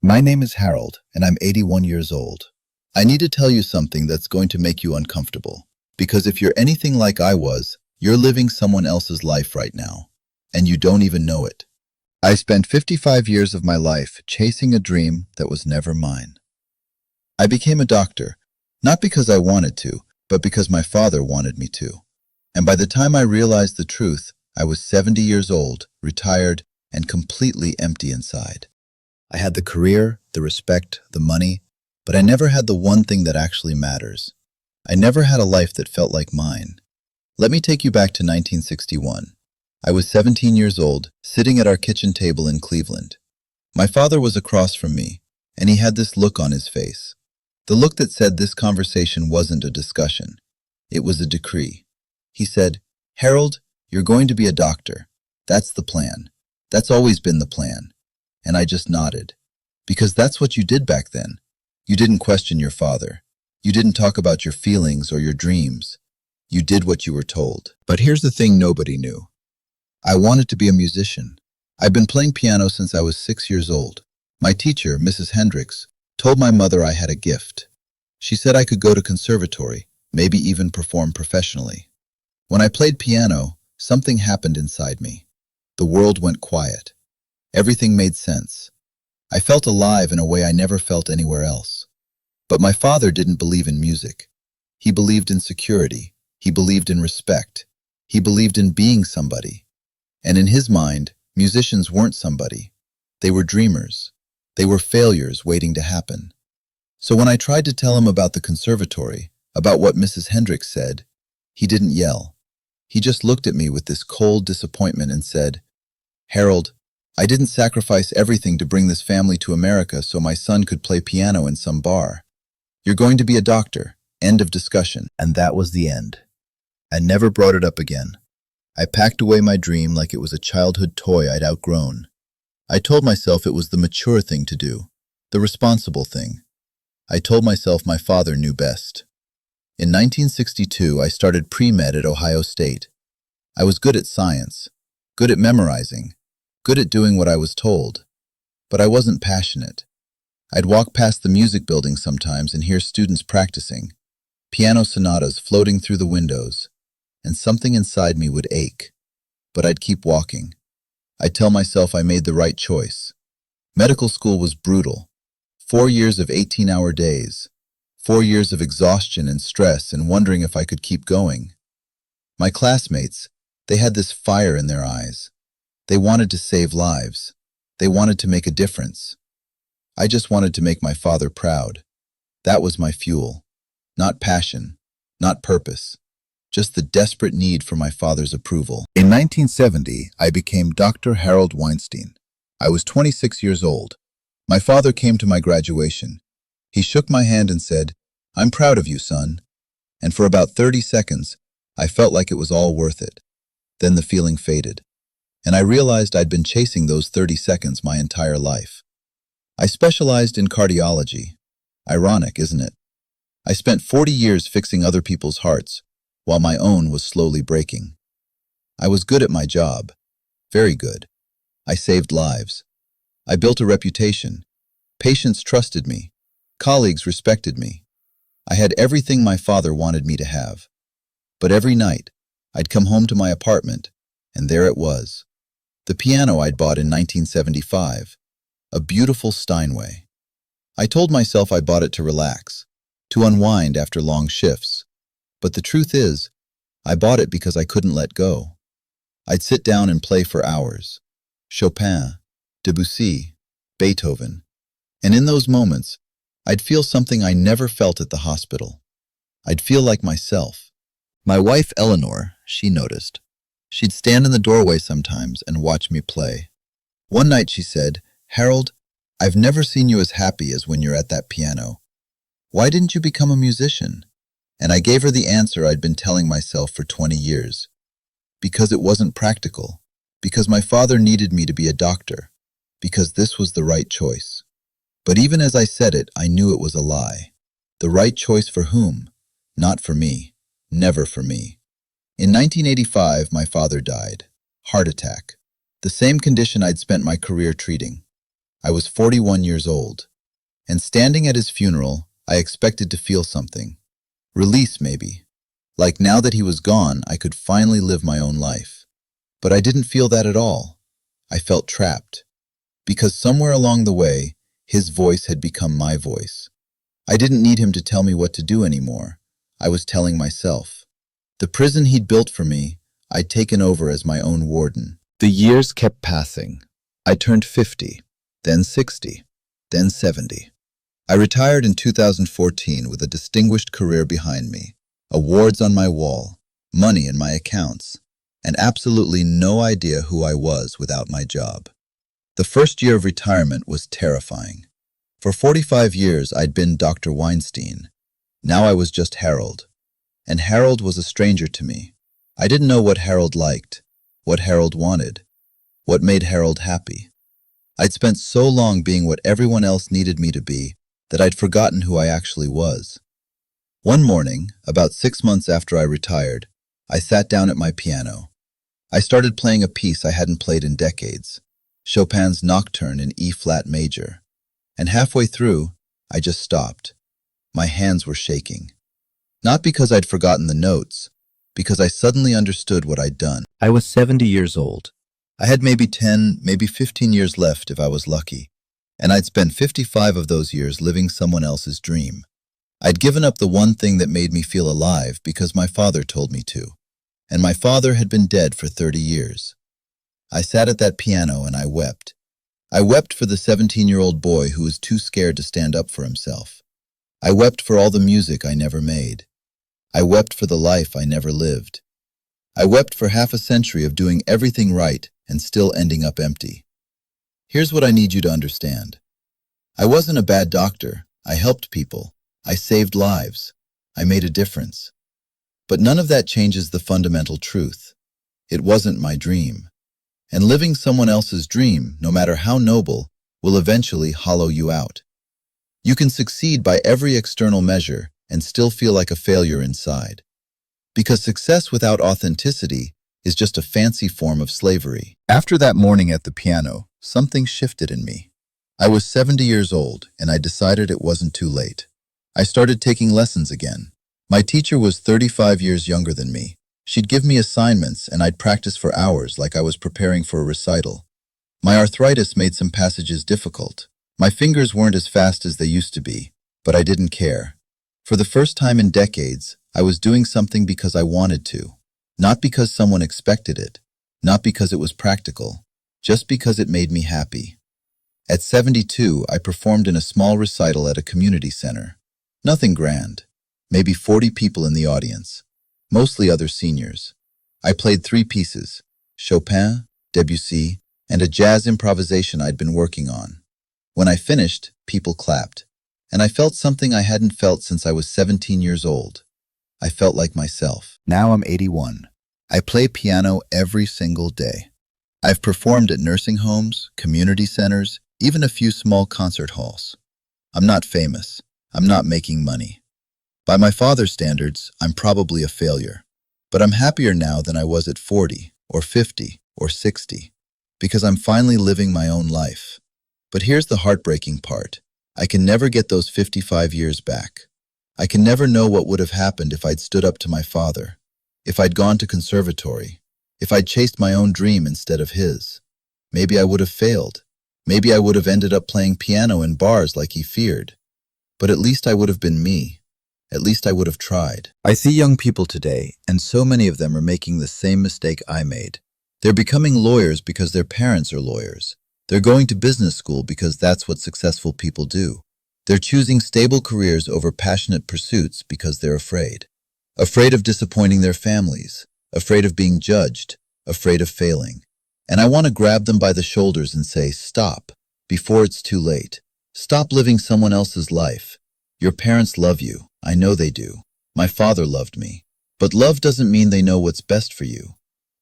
My name is Harold, and I'm 81 years old. I need to tell you something that's going to make you uncomfortable. Because if you're anything like I was, you're living someone else's life right now, and you don't even know it. I spent 55 years of my life chasing a dream that was never mine. I became a doctor, not because I wanted to, but because my father wanted me to. And by the time I realized the truth, I was 70 years old, retired, and completely empty inside. I had the career, the respect, the money, but I never had the one thing that actually matters. I never had a life that felt like mine. Let me take you back to 1961. I was 17 years old, sitting at our kitchen table in Cleveland. My father was across from me, and he had this look on his face. The look that said this conversation wasn't a discussion. It was a decree. He said, "Harold, you're going to be a doctor. That's the plan. That's always been the plan." And I just nodded. Because that's what you did back then. You didn't question your father. You didn't talk about your feelings or your dreams. You did what you were told. But here's the thing nobody knew. I wanted to be a musician. I'd been playing piano since I was 6 years old. My teacher, Mrs. Hendricks, told my mother I had a gift. She said I could go to conservatory, maybe even perform professionally. When I played piano, something happened inside me. The world went quiet. Everything made sense. I felt alive in a way I never felt anywhere else. But my father didn't believe in music. He believed in security. He believed in respect. He believed in being somebody. And in his mind, musicians weren't somebody. They were dreamers. They were failures waiting to happen. So when I tried to tell him about the conservatory, about what Mrs. Hendricks said, he didn't yell. He just looked at me with this cold disappointment and said, "Harold, I didn't sacrifice everything to bring this family to America so my son could play piano in some bar. You're going to be a doctor. End of discussion." And that was the end. I never brought it up again. I packed away my dream like it was a childhood toy I'd outgrown. I told myself it was the mature thing to do, the responsible thing. I told myself my father knew best. In 1962, I started pre-med at Ohio State. I was good at science, good at memorizing, good at doing what I was told. But I wasn't passionate. I'd walk past the music building sometimes and hear students practicing, piano sonatas floating through the windows, and something inside me would ache. But I'd keep walking. I'd tell myself I made the right choice. Medical school was brutal. 4 years of 18-hour days. 4 years of exhaustion and stress and wondering if I could keep going. My classmates, they had this fire in their eyes. They wanted to save lives. They wanted to make a difference. I just wanted to make my father proud. That was my fuel. Not passion, not purpose, just the desperate need for my father's approval. In 1970, I became Dr. Harold Weinstein. I was 26 years old. My father came to my graduation. He shook my hand and said, "I'm proud of you, son." And for about 30 seconds, I felt like it was all worth it. Then the feeling faded. And I realized I'd been chasing those 30 seconds my entire life. I specialized in cardiology. Ironic, isn't it? I spent 40 years fixing other people's hearts, while my own was slowly breaking. I was good at my job. Very good. I saved lives. I built a reputation. Patients trusted me. Colleagues respected me. I had everything my father wanted me to have. But every night, I'd come home to my apartment, and there it was. The piano I'd bought in 1975, a beautiful Steinway. I told myself I bought it to relax, to unwind after long shifts. But the truth is, I bought it because I couldn't let go. I'd sit down and play for hours. Chopin, Debussy, Beethoven. And in those moments, I'd feel something I never felt at the hospital. I'd feel like myself. My wife, Eleanor, she noticed. She'd stand in the doorway sometimes and watch me play. One night she said, "Harold, I've never seen you as happy as when you're at that piano. Why didn't you become a musician?" And I gave her the answer I'd been telling myself for 20 years. Because it wasn't practical. Because my father needed me to be a doctor. Because this was the right choice. But even as I said it, I knew it was a lie. The right choice for whom? Not for me. Never for me. In 1985, my father died. Heart attack. The same condition I'd spent my career treating. I was 41 years old. And standing at his funeral, I expected to feel something. Release, maybe. Like now that he was gone, I could finally live my own life. But I didn't feel that at all. I felt trapped. Because somewhere along the way, his voice had become my voice. I didn't need him to tell me what to do anymore. I was telling myself. The prison he'd built for me, I'd taken over as my own warden. The years kept passing. I turned 50, then 60, then 70. I retired in 2014 with a distinguished career behind me, awards on my wall, money in my accounts, and absolutely no idea who I was without my job. The first year of retirement was terrifying. For 45 years, I'd been Dr. Weinstein. Now I was just Harold. And Harold was a stranger to me. I didn't know what Harold liked, what Harold wanted, what made Harold happy. I'd spent so long being what everyone else needed me to be that I'd forgotten who I actually was. One morning, about 6 months after I retired, I sat down at my piano. I started playing a piece I hadn't played in decades, Chopin's Nocturne in E-flat major. And halfway through, I just stopped. My hands were shaking. Not because I'd forgotten the notes, because I suddenly understood what I'd done. I was 70 years old. I had maybe 10, maybe 15 years left if I was lucky, and I'd spent 55 of those years living someone else's dream. I'd given up the one thing that made me feel alive because my father told me to, and my father had been dead for 30 years. I sat at that piano and I wept. I wept for the 17-year-old boy who was too scared to stand up for himself. I wept for all the music I never made. I wept for the life I never lived. I wept for half a century of doing everything right and still ending up empty. Here's what I need you to understand. I wasn't a bad doctor. I helped people. I saved lives. I made a difference. But none of that changes the fundamental truth. It wasn't my dream. And living someone else's dream, no matter how noble, will eventually hollow you out. You can succeed by every external measure and still feel like a failure inside. Because success without authenticity is just a fancy form of slavery. After that morning at the piano, something shifted in me. I was 70 years old, and I decided it wasn't too late. I started taking lessons again. My teacher was 35 years younger than me. She'd give me assignments, and I'd practice for hours like I was preparing for a recital. My arthritis made some passages difficult. My fingers weren't as fast as they used to be, but I didn't care. For the first time in decades, I was doing something because I wanted to. Not because someone expected it. Not because it was practical. Just because it made me happy. At 72, I performed in a small recital at a community center. Nothing grand. Maybe 40 people in the audience. Mostly other seniors. I played 3 pieces, Chopin, Debussy, and a jazz improvisation I'd been working on. When I finished, people clapped, and I felt something I hadn't felt since I was 17 years old. I felt like myself. Now I'm 81. I play piano every single day. I've performed at nursing homes, community centers, even a few small concert halls. I'm not famous. I'm not making money. By my father's standards, I'm probably a failure. But I'm happier now than I was at 40, or 50, or 60, because I'm finally living my own life. But here's the heartbreaking part. I can never get those 55 years back. I can never know what would have happened if I'd stood up to my father, if I'd gone to conservatory, if I'd chased my own dream instead of his. Maybe I would have failed. Maybe I would have ended up playing piano in bars like he feared. But at least I would have been me. At least I would have tried. I see young people today, and so many of them are making the same mistake I made. They're becoming lawyers because their parents are lawyers. They're going to business school because that's what successful people do. They're choosing stable careers over passionate pursuits because they're afraid. Afraid of disappointing their families, afraid of being judged, afraid of failing. And I want to grab them by the shoulders and say, stop, before it's too late. Stop living someone else's life. Your parents love you. I know they do. My father loved me. But love doesn't mean they know what's best for you.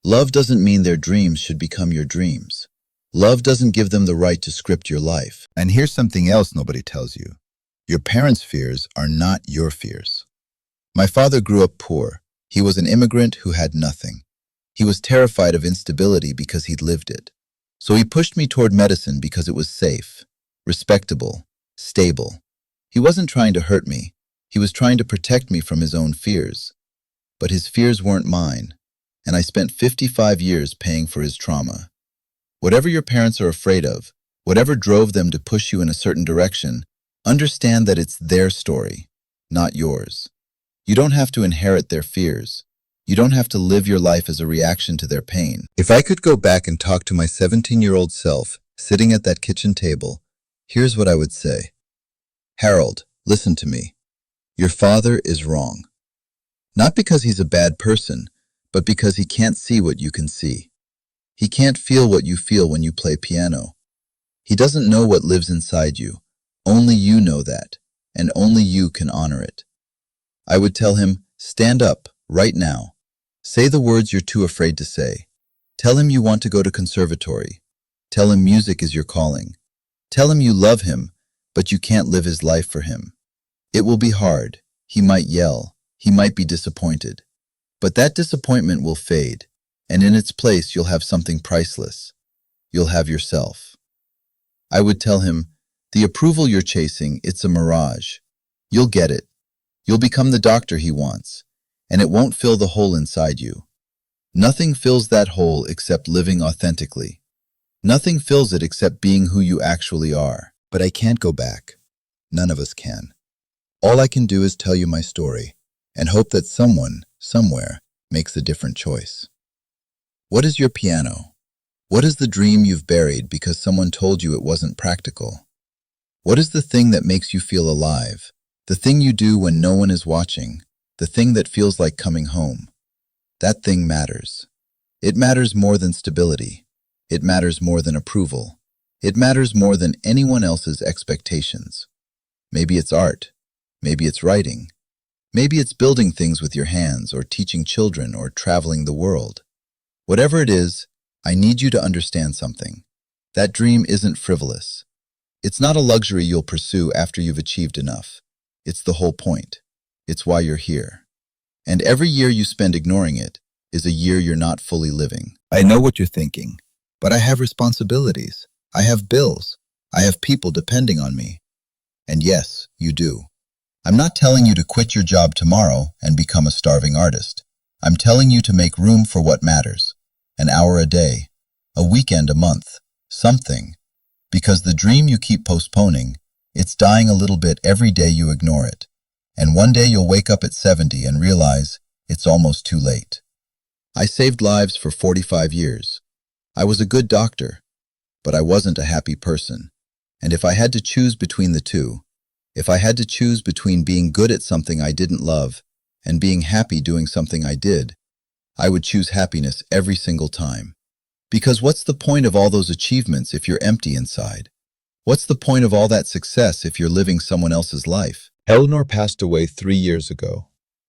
Love doesn't mean their dreams should become your dreams. Love doesn't give them the right to script your life. And here's something else nobody tells you. Your parents' fears are not your fears. My father grew up poor. He was an immigrant who had nothing. He was terrified of instability because he'd lived it. So he pushed me toward medicine because it was safe. respectable, stable. He wasn't trying to hurt me. He was trying to protect me from his own fears. But his fears weren't mine, and I spent 55 years paying for his trauma. Whatever your parents are afraid of, whatever drove them to push you in a certain direction, understand that it's their story, not yours. You don't have to inherit their fears. You don't have to live your life as a reaction to their pain. If I could go back and talk to my 17-year-old self, sitting at that kitchen table, here's what I would say. Harold, listen to me. Your father is wrong. Not because he's a bad person, but because he can't see what you can see. He can't feel what you feel when you play piano. He doesn't know what lives inside you. Only you know that, and only you can honor it. I would tell him, stand up, right now. Say the words you're too afraid to say. Tell him you want to go to conservatory. Tell him music is your calling. Tell him you love him, but you can't live his life for him. It will be hard. He might yell. He might be disappointed. But that disappointment will fade, and in its place you'll have something priceless. You'll have yourself. I would tell him, the approval you're chasing, it's a mirage. You'll get it. You'll become the doctor he wants, and it won't fill the hole inside you. Nothing fills that hole except living authentically. Nothing fills it except being who you actually are. But I can't go back. None of us can. All I can do is tell you my story, and hope that someone, somewhere, makes a different choice. What is your piano? What is the dream you've buried because someone told you it wasn't practical? What is the thing that makes you feel alive? The thing you do when no one is watching, the thing that feels like coming home. That thing matters. It matters more than stability. It matters more than approval. It matters more than anyone else's expectations. Maybe it's art. Maybe it's writing. Maybe it's building things with your hands or teaching children or traveling the world. Whatever it is, I need you to understand something. That dream isn't frivolous. It's not a luxury you'll pursue after you've achieved enough. It's the whole point. It's why you're here. And every year you spend ignoring it is a year you're not fully living. I know what you're thinking, but I have responsibilities. I have bills. I have people depending on me. And yes, you do. I'm not telling you to quit your job tomorrow and become a starving artist. I'm telling you to make room for what matters. An hour a day, a weekend a month, something. Because the dream you keep postponing, it's dying a little bit every day you ignore it. And one day you'll wake up at 70 and realize it's almost too late. I saved lives for 45 years. I was a good doctor, but I wasn't a happy person. And if I had to choose between the two, if I had to choose between being good at something I didn't love and being happy doing something I did, I would choose happiness every single time. Because what's the point of all those achievements if you're empty inside? What's the point of all that success if you're living someone else's life? Eleanor passed away 3 years ago.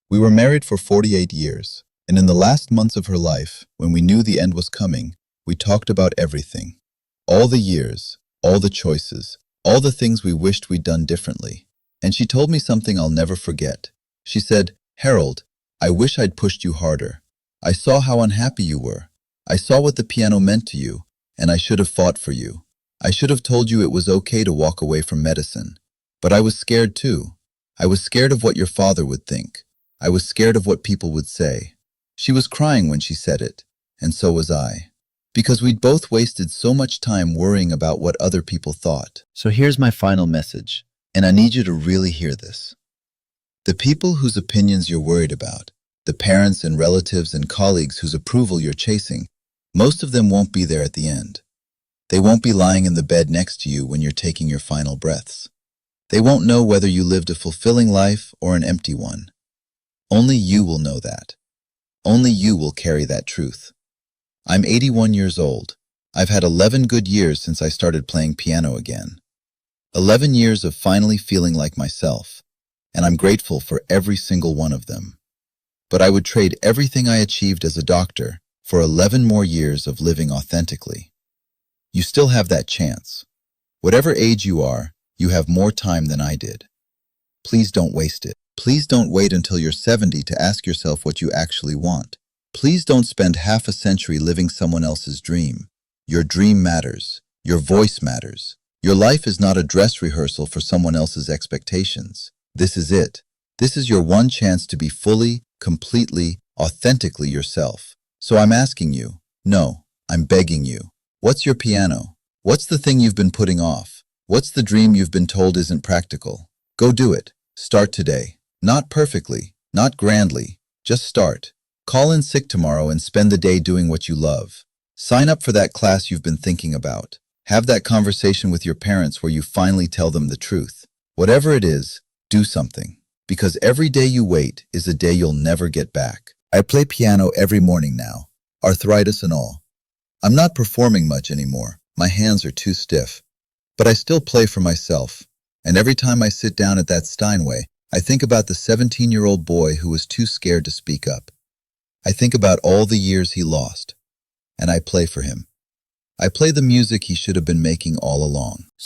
We were married for 48 years, and in the last months of her life, when we knew the end was coming, we talked about everything. All the years, all the choices, all the things we wished we'd done differently. And she told me something I'll never forget. She said, Harold, I wish I'd pushed you harder. I saw how unhappy you were. I saw what the piano meant to you, and I should have fought for you. I should have told you it was okay to walk away from medicine. But I was scared too. I was scared of what your father would think. I was scared of what people would say. She was crying when she said it, and so was I. Because we'd both wasted so much time worrying about what other people thought. So here's my final message, and I need you to really hear this. The people whose opinions you're worried about, the parents and relatives and colleagues whose approval you're chasing, most of them won't be there at the end. They won't be lying in the bed next to you when you're taking your final breaths. They won't know whether you lived a fulfilling life or an empty one. Only you will know that. Only you will carry that truth. I'm 81 years old. I've had 11 good years since I started playing piano again. 11 years of finally feeling like myself, and I'm grateful for every single one of them. But I would trade everything I achieved as a doctor for 11 more years of living authentically. You still have that chance. Whatever age you are, you have more time than I did. Please don't waste it. Please don't wait until you're 70 to ask yourself what you actually want. Please don't spend half a century living someone else's dream. Your dream matters. Your voice matters. Your life is not a dress rehearsal for someone else's expectations. This is it. This is your one chance to be fully, completely, authentically yourself. So I'm asking you, no, I'm begging you. What's your piano? What's the thing you've been putting off? What's the dream you've been told isn't practical? Go do it. Start today. Not perfectly, not grandly. Just start. Call in sick tomorrow and spend the day doing what you love. Sign up for that class you've been thinking about. Have that conversation with your parents where you finally tell them the truth. Whatever it is, do something. Because every day you wait is a day you'll never get back. I play piano every morning now, arthritis and all. I'm not performing much anymore. My hands are too stiff. But I still play for myself. And every time I sit down at that Steinway, I think about the 17-year-old boy who was too scared to speak up. I think about all the years he lost. And I play for him. I play the music he should have been making all along.